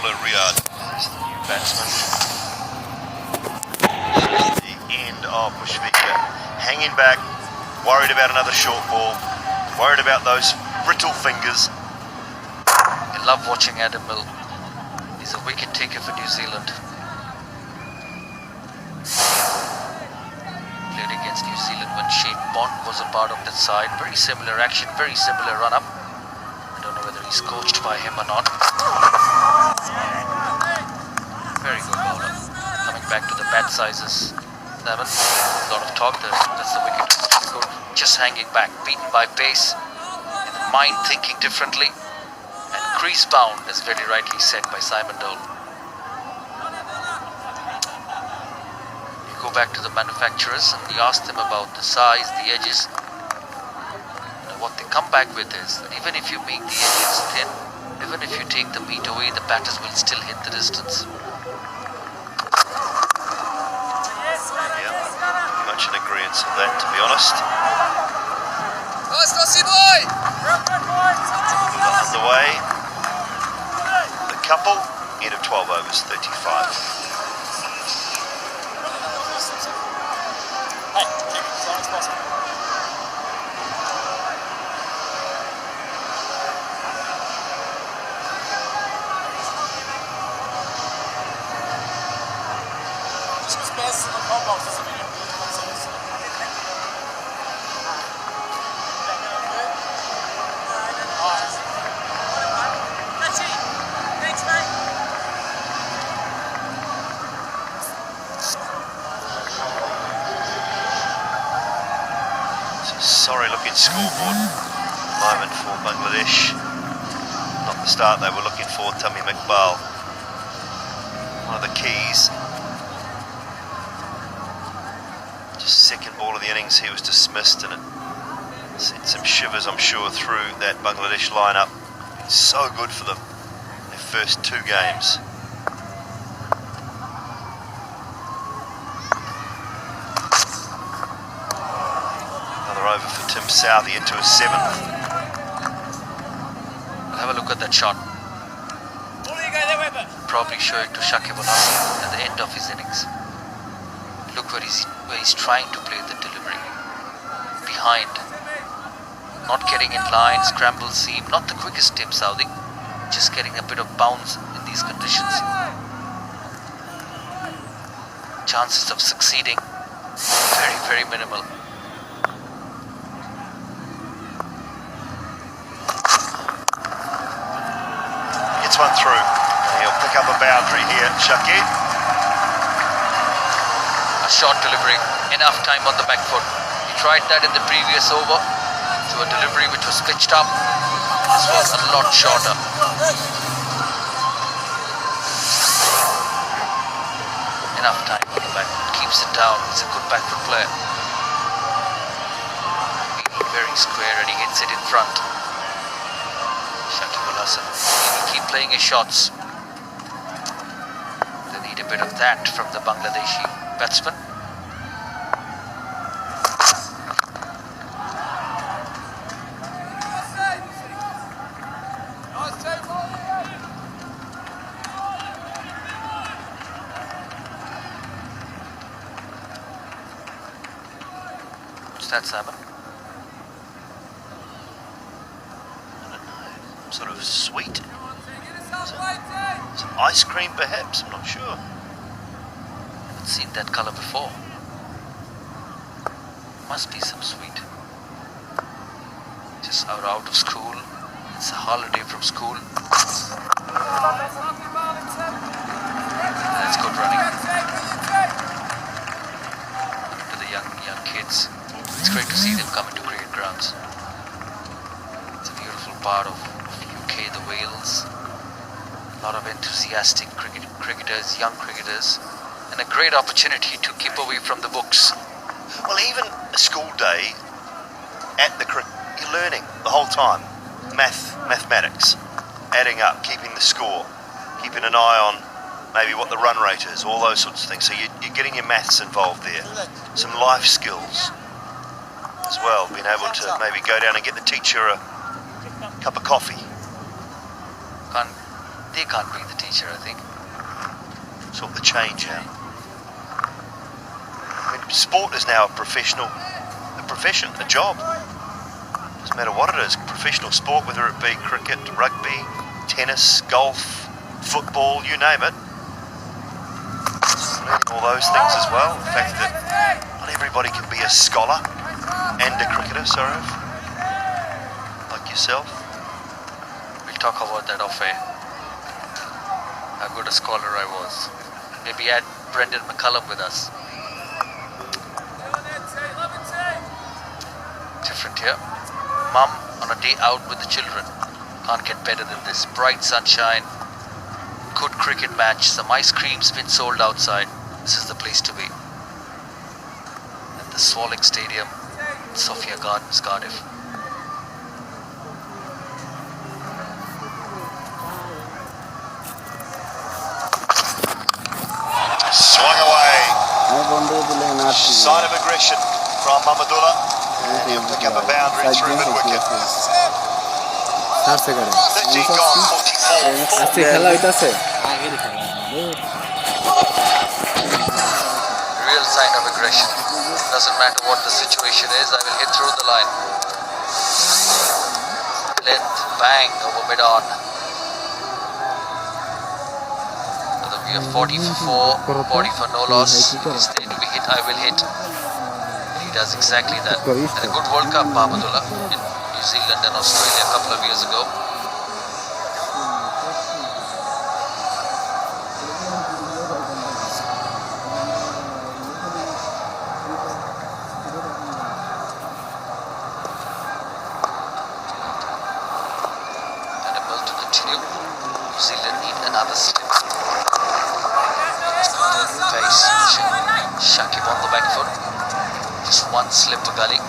Riyadh is the new batsman. The end of Mushfiqur. Hanging back, worried about another short ball, worried about those brittle fingers. I love watching Adam Mill. He's a wicket taker for New Zealand. Played against New Zealand when Shane Bond was a part of that side. Very similar action, very similar run-up. I don't know whether he's coached by him or not. Very good bowler. Coming back to the bat sizes. 7. A lot of talk there. That's the wicket. Still good. Just hanging back. Beaten by pace. Mind thinking differently. And crease bound, as very rightly said by Simon Dole. You go back to the manufacturers and you ask them about the size, the edges. What they come back with is that even if you make the edges thin, even if you take the meat away, the batters will still hit the distance. Much in agreement with that, to be honest. Underway. The couple, end of 12 overs, 35. Sorry looking scoreboard moment for Bangladesh. Not the start they were looking for. Tamim Iqbal, one of the keys. Just second ball of the innings, he was dismissed, and it sent some shivers, I'm sure, through that Bangladesh lineup. It's so good for them their first 2 games. Over for Tim Southey into his 7th. I'll have a look at that shot. Probably show it to Shakib Al Hasan at the end of his innings. Look where he's trying to play the delivery. Behind. Not getting in line, scramble seam. Not the quickest Tim Southey. Just getting a bit of bounce in these conditions. Chances of succeeding very, very minimal. One through. He'll pick up a boundary here, Shakib. A short delivery, enough time on the back foot. He tried that in the previous over, to a delivery which was pitched up. This was a lot shorter. Enough time on the back foot, keeps it down. He's a good back foot player. Very square and he hits it in front. Shakib Al Hasan. Keep playing his shots. They need a bit of that from the Bangladeshi batsman. What's that, Simon? Sort of sweet. Some ice cream perhaps, I'm not sure. Haven't seen that colour before. Must be some sweet. Just out of school. It's a holiday from school. That's good running. To the young kids. It's great to see them come into cricket grounds. It's a beautiful part of UK, the Wales. A lot of enthusiastic cricketers, young cricketers, and a great opportunity to keep away from the books. Well, even a school day at the cricket, you're learning the whole time. Mathematics, adding up, keeping the score, keeping an eye on maybe what the run rate is, all those sorts of things. So you're getting your maths involved there. Some life skills as well, being able to maybe go down and get the teacher a cup of coffee. They can't be the teacher, I think. Sort the change out. I mean, sport is now a profession, a job. Doesn't matter what it is, professional sport, whether it be cricket, rugby, tennis, golf, football, you name it. Learning all those things as well. The fact that not everybody can be a scholar and a cricketer, like yourself. We'll talk about that off air. How good a scholar I was. Maybe add Brendan McCullum with us. Different here. Mum on a day out with the children. Can't get better than this. Bright sunshine. Good cricket match. Some ice cream's been sold outside. This is the place to be. At the Swalling Stadium, Sophia Gardens, Cardiff. Swung away. Sign of aggression from Mamadullah. And he'll pick up a boundary through mid-wicket. 13 gone, 44. Real sign of aggression. Doesn't matter what the situation is, I will hit through the line. Length, bang, over mid-on. Whether we are 40 for 4, 40 for no loss, if it's there to be hit, I will hit. He does exactly that. And a good World Cup, Mahmudullah, in New Zealand and Australia a couple of years ago. New Zealand need another slip. Pace. Shakib on the back foot. Just one slip for Gully.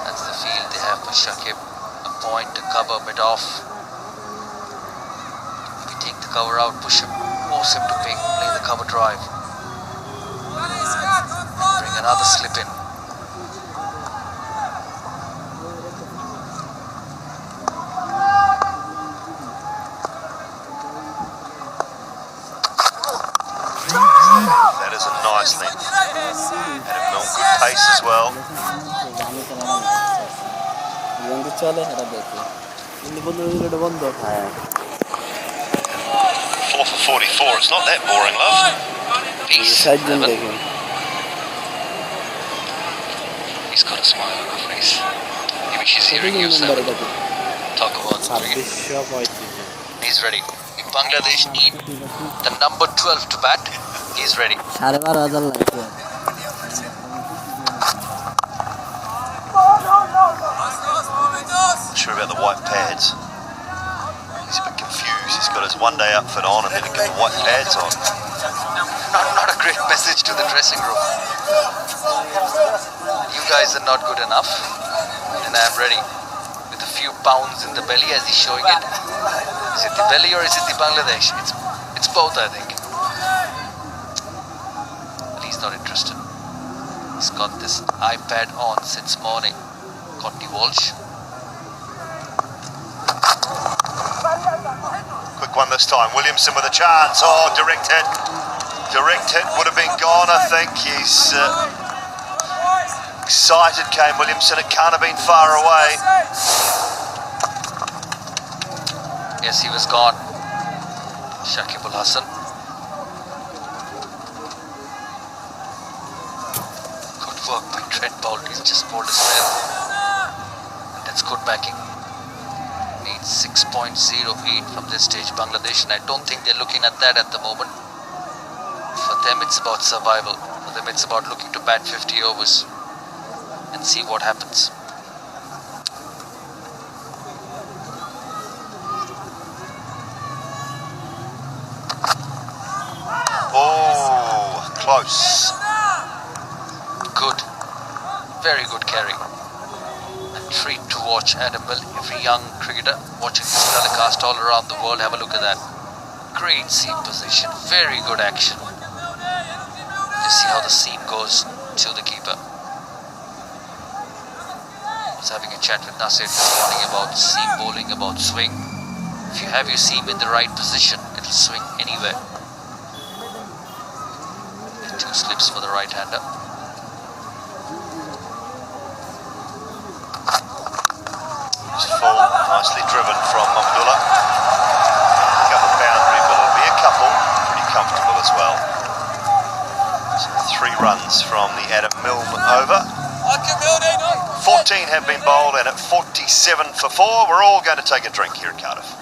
That's the field they have for Shakib. A point, a cover, mid-off. Maybe take the cover out, push him, force him to play the cover drive. Bring another slip in. That is a nice length. And a good pace as well. 4 for 44. It's not that boring, love. Peace. He's got a smile on her face. Maybe she's hearing you, Seven. Talk about cricket. He's ready. If Bangladesh need the number 12 to bat, he's ready. Not sure about the white pads. He's a bit confused. He's got his one-day outfit on and then he's got the white pads on. Not a great message to the dressing room. You guys are not good enough, and I'm ready. With a few pounds in the belly as he's showing it. Is it the belly or is it the Bangladesh? It's both, I think. But he's not interested. He's got this iPad on since morning. Courtney Walsh. Quick one this time. Williamson with a chance. Oh, direct hit. Direct hit would have been gone, I think. He's excited, came Williamson. It can't have been far away. Yes, he was gone. Shakib Al Hasan. Good work by Trent Boult. He's just bowled his well. And that's good backing. Needs 6.08 from this stage, Bangladesh, and I don't think they're looking at that at the moment. For them, it's about survival. For them, it's about looking to bat 50 overs and see what happens. Oh, close. Good. Very good carry. A treat to watch, Adam Mill. Every young cricketer watching this telecast all around the world, have a look at that. Great seam position. Very good action. You see how the seam goes to the keeper. I was having a chat with Nasir this morning about seam bowling, about swing. If you have your seam in the right position, it will swing anywhere. And 2 slips for the right-hander. Full, nicely driven from Abdullah. Pick up a boundary, but it'll be a couple. Pretty comfortable as well. So 3 runs from the Adam Milne over. 14 have been bowled, and at 47 for 4, we're all going to take a drink here at Cardiff.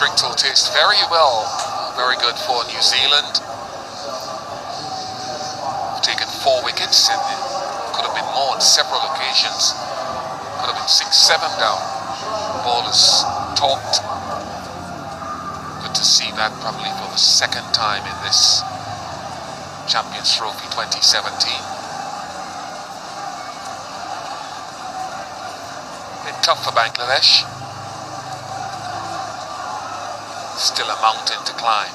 Drink will taste very well, very good for New Zealand. Taken 4 wickets and it could have been more on several occasions. Could have been 6-7 down. Ball is talked. Good to see that probably for the 2nd time in this Champions Trophy 2017. Bit tough for Bangladesh. Still a mountain to climb.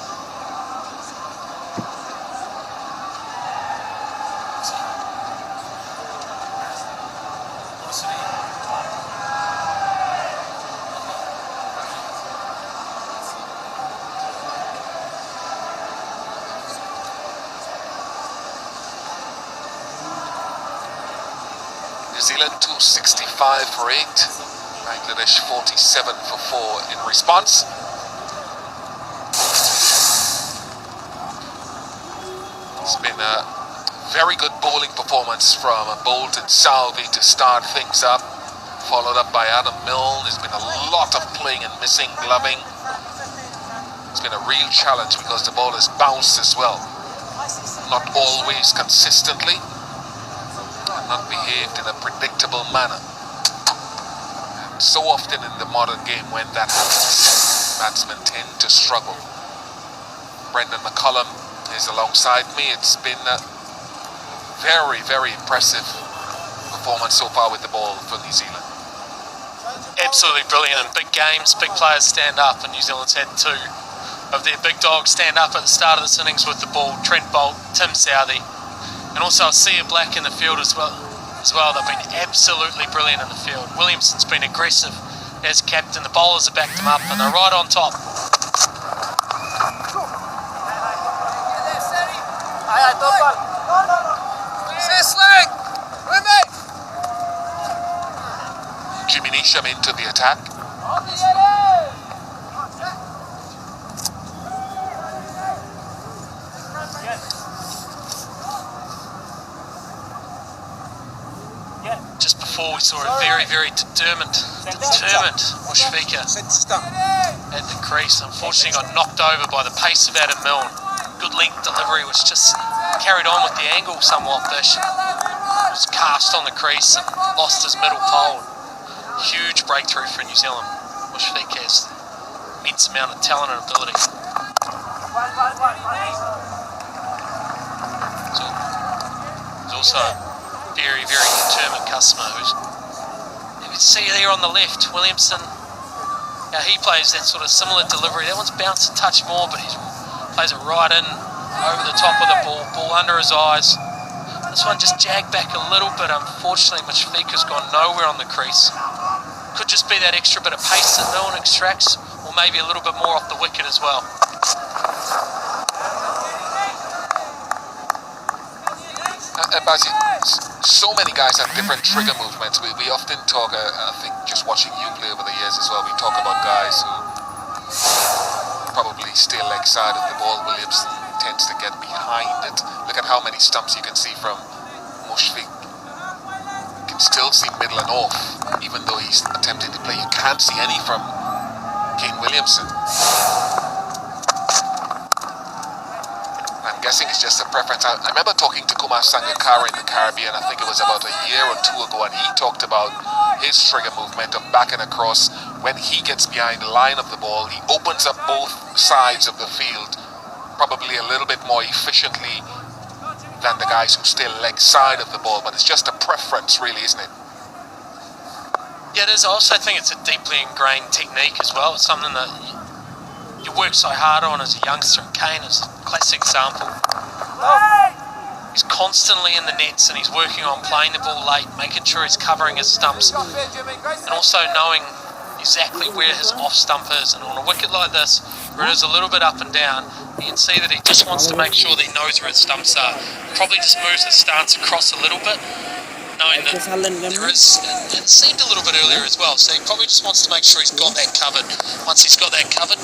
New Zealand 265 for 8, Bangladesh 47 for 4 in response. It's been a very good bowling performance from Bolton Southey to start things up, followed up by Adam Milne. There's been a lot of playing and missing, gloving. It's been a real challenge because the ball has bounced as well. Not always consistently, not behaved in a predictable manner. And so often in the modern game when that happens, batsmen tend to struggle. Brendan McCullum is alongside me. It's been a very, very impressive performance so far with the ball for New Zealand. Absolutely brilliant in big games. Big players stand up, and New Zealand's had 2 of their big dogs stand up at the start of this innings with the ball. Trent Boult, Tim Southey, and also Sia Black in the field as well. They've been absolutely brilliant in the field. Williamson's been aggressive as captain. The bowlers have backed him up, and they're right on top. Jimmy Neesham into the attack. just before we saw a very, very determined Mushfika at the crease. Unfortunately got knocked over by the pace of Adam Milne. Good length delivery, which just carried on with the angle somewhat. Bish was cast on the crease and lost his middle pole. Huge breakthrough for New Zealand. Mushfika has immense amount of talent and ability. So he's also a very, very determined customer who's, you can see there on the left, Williamson. Now he plays that sort of similar delivery. That one's bounced a touch more, but he plays it right in over the top of the ball under his eyes. This one just jagged back a little bit. Unfortunately, Mushfika's gone nowhere on the crease. Could just be that extra bit of pace that Milne extracts, or maybe a little bit more off the wicket as well. Bazi, so many guys have different trigger movements. We often talk, I think just watching you play over the years as well, we talk about guys who probably stay leg side of the ball. Williamson tends to get behind it. Look at how many stumps you can see from Mushfik. You can still see middle and off, even though he's attempting to play. You can't see any from Kane Williamson. I'm guessing it's just a preference. I remember talking to Kumar Sangakkara in the Caribbean, I think it was about a year or two ago, and he talked about his trigger movement of backing across. When he gets behind the line of the ball, he opens up both sides of the field probably a little bit more efficiently than the guys who stay leg side of the ball, but it's just a preference really, isn't it? Yeah, it is. I also think it's a deeply ingrained technique as well. It's something that you work so hard on as a youngster, and Kane is a classic example. He's constantly in the nets and he's working on playing the ball late, making sure he's covering his stumps, and also knowing exactly where his off stump is. And on a wicket like this, where it is a little bit up and down, you can see that he just wants to make sure that he knows where his stumps are. Probably just moves his stance across a little bit, knowing that there is, it seemed a little bit earlier as well, so he probably just wants to make sure he's got that covered. Once he's got that covered,